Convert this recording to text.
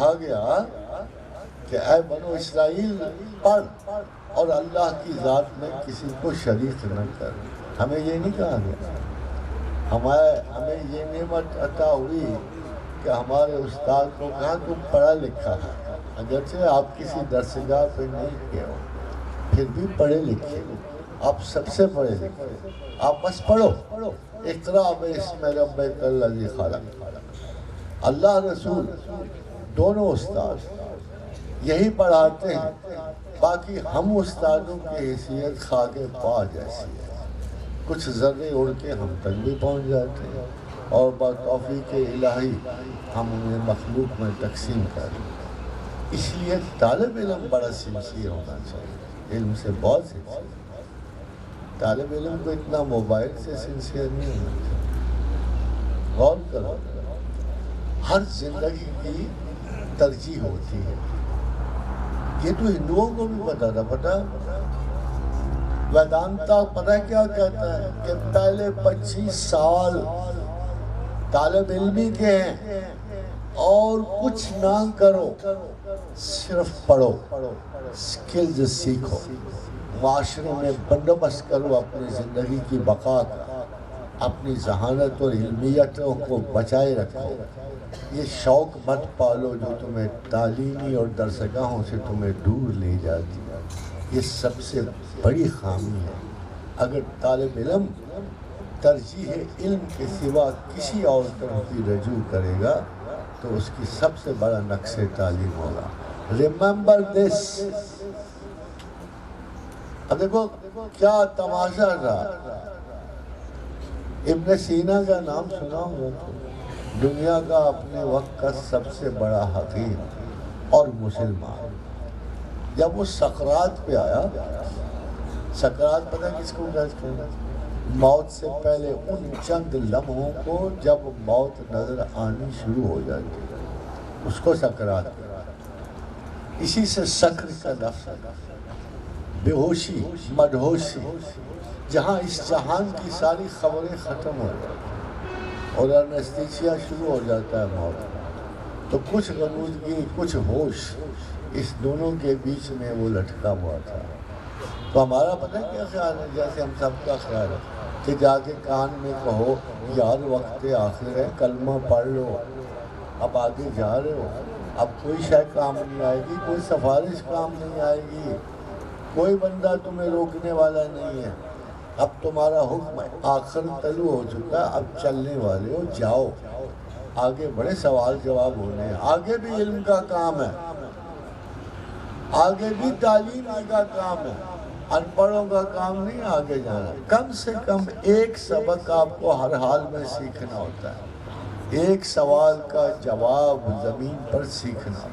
کہا گیا کہ اے بنو اسرائیل پڑھ اور اللہ کی ذات میں کسی کو شریک نہ کر. ہمیں یہ نہیں کہا گیا. ہمیں یہ نعمت عطا ہوئی کہ ہمارے استاد کو کہا تم پڑھا لکھا ہے، اگرچہ آپ کسی درسگاہ پہ نہیں گئے ہو، پھر بھی پڑھے لکھے، آپ سب سے پڑھے لکھے، آپ بس پڑھو. اقرأ باسم ربک الذی خلق. اللہ رسول دونوں استاد یہی پڑھاتے ہیں. باقی ہم استادوں کی حیثیت خاک پا جیسی ہے، کچھ ذرے اڑ کے ہم تک بھی پہنچ جاتے ہیں اور بتوفیق الہی ہم انہیں مخلوق میں تقسیم کر دیں. اس لیے طالب علم بڑا سنسیر ہونا چاہیے، علم سے بہت سنسیر. طالب علم کو اتنا موبائل سے سنسیر نہیں ہونا چاہیے. غور کرو، ہر زندگی کی ترجیح ہوتی ہے. یہ تو ہندوؤں کو بھی پتا تھا. پتا ویدانتا پتہ کیا کہتا ہے کہ پہلے 25 سال طالب علمی کے ہیں اور کچھ نہ کرو، صرف پڑھو، سکلز سیکھو، معاشرے میں بندوبست کرو اپنی زندگی کی بقا کا، اپنی ذہانت اور علمیتوں کو بچائے رکھو. یہ شوق مت پالو جو تمہیں تعلیمی اور درسگاہوں سے تمہیں دور لے جاتی ہے. یہ سب سے بڑی خامی ہے. اگر طالب علم ترجیح علم کے سوا کسی اور طرف کی رجوع کرے گا تو اس کی سب سے بڑا نقص تعلیم ہوگا. Remember this. اب دیکھو کیا تماشا تھا. ابن سینا کا نام سنا ہوگا تو دنیا کا اپنے وقت کا سب سے بڑا حکیم اور مسلمان. جب وہ سقراط پہ آیا، سقراط پتہ کس کو کہتے ہیں؟ موت سے پہلے ان چند لمحوں کو جب موت نظر آنی شروع ہو جاتی ہے، اس کو سقراط کہتے ہیں. اسی سے سکر کا لفظ ہے، بے ہوشی، مدہوشی، جہاں اس جہان کی ساری خبریں ختم ہو جاتی ہیں اور انستیشیا شروع ہو جاتا ہے موت، تو کچھ غنودگی، کچھ ہوش، اس دونوں کے بیچ میں وہ لٹکا ہوا تھا. تو ہمارا پتہ کیا خیال ہے؟ جیسے ہم سب کا خیال ہے کہ جا کے کان میں کہو یار وقت آخر ہے، کلمہ پڑھ لو، اب آگے جا رہے ہو، اب کوئی شے کام نہیں آئے گی، کوئی سفارش کام نہیں آئے گی، کوئی بندہ تمہیں روکنے والا نہیں ہے. اب تمہارا حکم آخر طلوع ہو چکا، اب چلنے والے ہو، جاؤ آگے. بڑے سوال جواب ہونے ہیں، آگے بھی علم کا کام ہے، آگے بھی تعلیم کا کام ہے. ان پڑھوں کا کام نہیں آگے جانا. کم سے کم ایک سبق آپ کو ہر حال میں سیکھنا ہوتا ہے، ایک سوال کا جواب زمین پر سیکھنا.